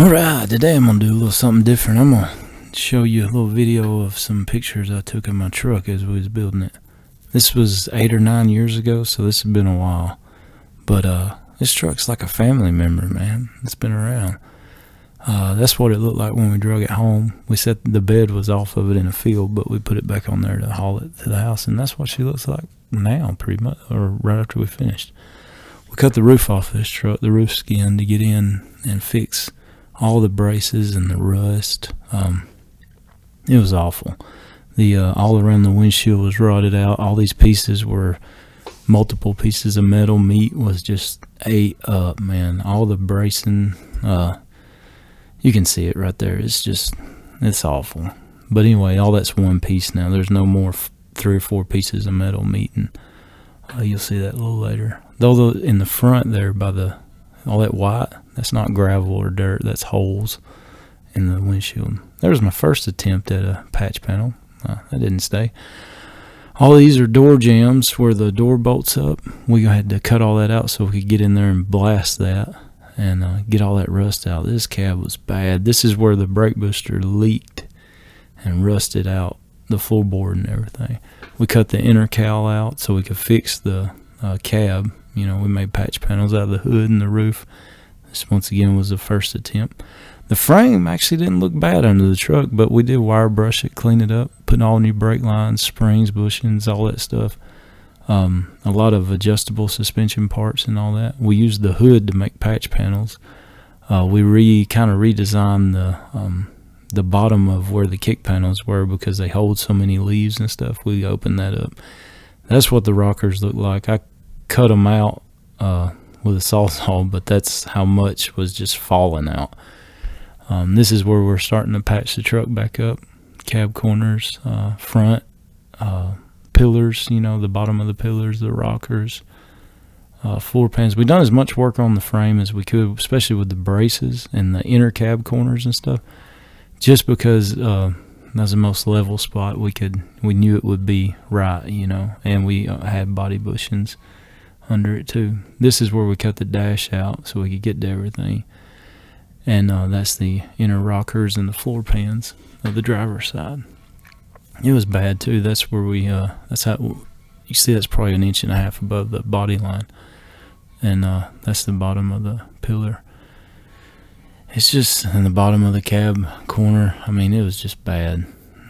Alright, today I'm going to do a little something different. I'm going to show you a little video of some pictures I took of my truck as we was building it. This was 8 or 9 years ago, so this has been a while. But this truck's like a family member, man. It's been around. That's what it looked like when we drug it home. We said the bed was off of it in a field, but we put it back on there to haul it to the house, and that's what she looks like now, pretty much, or right after we finished. We cut the roof off of this truck, the roof skin, to get in and fix all the braces and the rust. It was awful. The all around the windshield was rotted out. All these pieces were multiple pieces of metal. Meat was just ate up, man. All the bracing, you can see it right there. It's awful. But anyway, all that's one piece now. There's no more 3 or 4 pieces of metal meeting. You'll see that a little later. Though in the front there by all that white, that's not gravel or dirt, that's holes in the windshield. That was my first attempt at a patch panel. That didn't stay. All these are door jambs where the door bolts up. We had to cut all that out so we could get in there and blast that and get all that rust out. This cab was bad. This is where the brake booster leaked and rusted out the floorboard and everything. We cut the inner cowl out so we could fix the cab. You know, we made patch panels out of the hood and the roof. This, once again, was the first attempt. The frame actually didn't look bad under the truck, but we did wire brush it, clean it up, put all new brake lines, springs, bushings, all that stuff. A lot of adjustable suspension parts and all that. We used the hood to make patch panels. We kind of redesigned the bottom of where the kick panels were because they hold so many leaves and stuff. We opened that up. That's what the rockers look like. I cut them out with a sawzall, but that's how much was just falling out. This is where we're starting to patch the truck back up. Cab corners, front, pillars, you know, the bottom of the pillars, the rockers, floor pans. We've done as much work on the frame as we could, especially with the braces and the inner cab corners and stuff, just because that's the most level spot we knew it would be right, you know, and we had body bushings under it too. This is where we cut the dash out so we could get to everything. And that's the inner rockers and the floor pans of the driver's side. It was bad too. That's where that's how you see. That's probably 1.5 inches above the body line, and that's the bottom of the pillar. It's just in the bottom of the cab corner. I mean, it was just bad.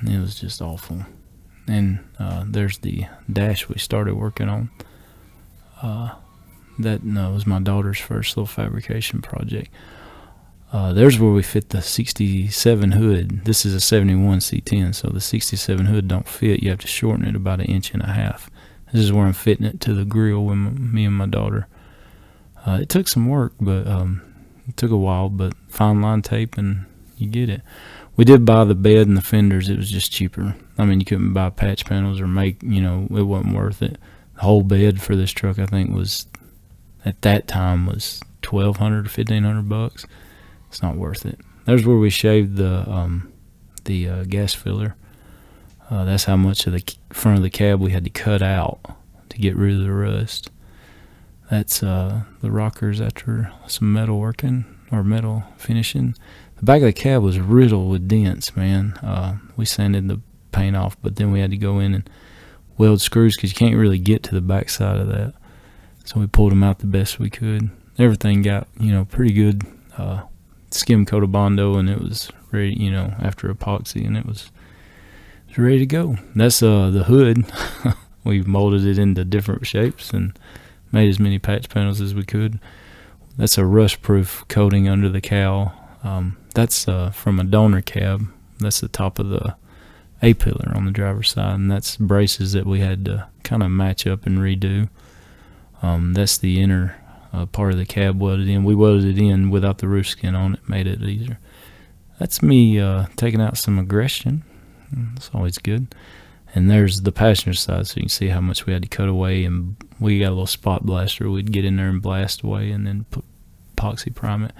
It was just awful. And there's the dash we started working on. That was my daughter's first little fabrication project. There's where we fit the 67 hood. This is a 71 C10, so the 67 hood don't fit. You have to shorten it about 1.5 inches. This is where I'm fitting it to the grill with me and my daughter. It took some work, but it took a while, but fine line tape and you get it. We did buy the bed and the fenders. It was just cheaper. I mean, you couldn't buy patch panels or make, you know, it wasn't worth it. The whole bed for this truck, I think, was at that time was $1,200 or $1,500. It's not worth it. There's where we shaved the gas filler. That's how much of the front of the cab we had to cut out to get rid of the rust. That's the rockers after some metal working or metal finishing. The back of the cab was riddled with dents, man. We sanded the paint off, but then we had to go in and weld screws because you can't really get to the back side of that. So we pulled them out the best we could. Everything got, you know, pretty good skim coat of Bondo, and it was ready, you know, after epoxy, and it was ready to go. That's the hood. We molded it into different shapes and made as many patch panels as we could. That's a rust-proof coating under the cowl. That's from a donor cab. That's the top of the A-pillar on the driver's side, and that's braces that we had to kind of match up and redo. That's the inner part of the cab welded in. We welded it in without the roof skin on it, made it easier. That's me taking out some aggression. It's always good. And there's the passenger side, so you can see how much we had to cut away, and we got a little spot blaster. We'd get in there and blast away and then put epoxy prime it.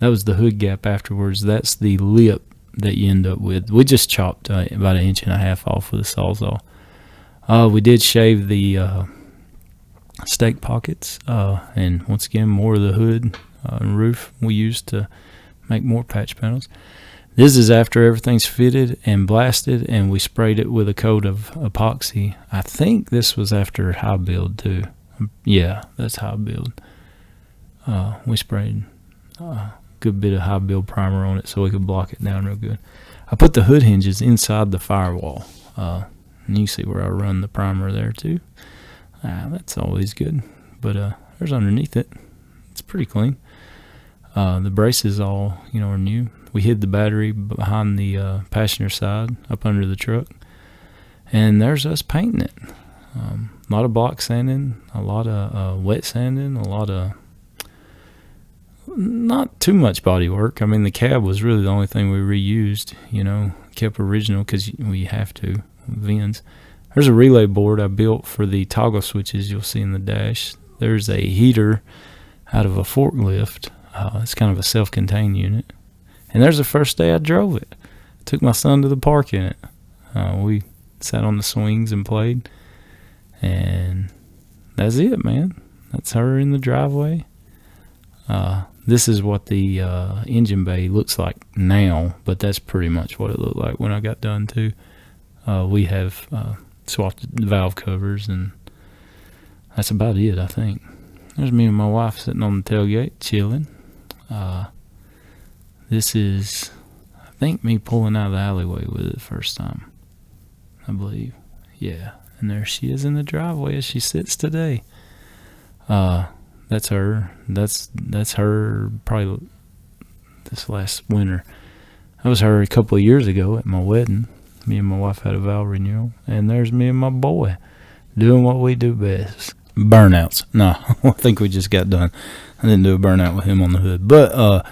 That was the hood gap afterwards. That's the lip that you end up with. We just chopped about 1.5 inches off with a sawzall. We did shave the stake pockets, and once again more of the hood and roof we used to make more patch panels. This is after everything's fitted and blasted, and we sprayed it with a coat of epoxy. I think this was after high build too. Yeah, that's high build. We sprayed a good bit of high build primer on it so we could block it down real good. I put the hood hinges inside the firewall. And you see where I run the primer there too. That's always good. But there's underneath it. It's pretty clean. The braces all, are new. We hid the battery behind the passenger side, up under the truck. And there's us painting it. A lot of block sanding, a lot of wet sanding, a lot of not too much body work. I mean, the cab was really the only thing we reused, kept original because we have to, VINs. There's a relay board I built for the toggle switches you'll see in the dash. There's a heater out of a forklift. It's kind of a self-contained unit. And there's the first day I drove it. Took my son to the park in it. We sat on the swings and played. And that's it, man. That's her in the driveway. This is what the engine bay looks like now, but that's pretty much what it looked like when I got done too. We have swapped the valve covers, and that's about it, I think. There's me and my wife sitting on the tailgate chilling. This is, I think, me pulling out of the alleyway with it the first time, I believe. Yeah, and there she is in the driveway as she sits today. That's her. That's her probably this last winter. That was her a couple of years ago at my wedding. Me and my wife had a vow renewal. And there's me and my boy doing what we do best. Burnouts. No, I think we just got done. I didn't do a burnout with him on the hood. But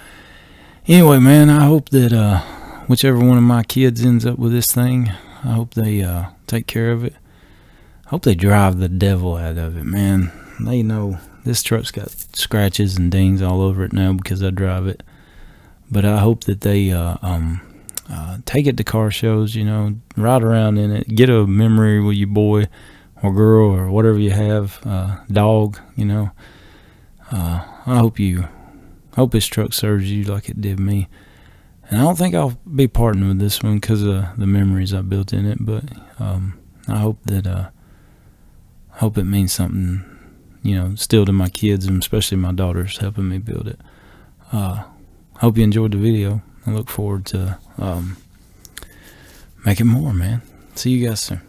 anyway, man, I hope that whichever one of my kids ends up with this thing, I hope they take care of it. I hope they drive the devil out of it, man. They know this truck's got scratches and dings all over it now because I drive it. But I hope that they take it to car shows, ride around in it, get a memory with your boy or girl or whatever you have, dog, I hope this truck serves you like it did me. And I don't think I'll be parting with this one because of the memories I built in it, but I hope that hope it means something, still to my kids, and especially my daughters helping me build it. Hope you enjoyed the video. I look forward to making more, man. See you guys soon.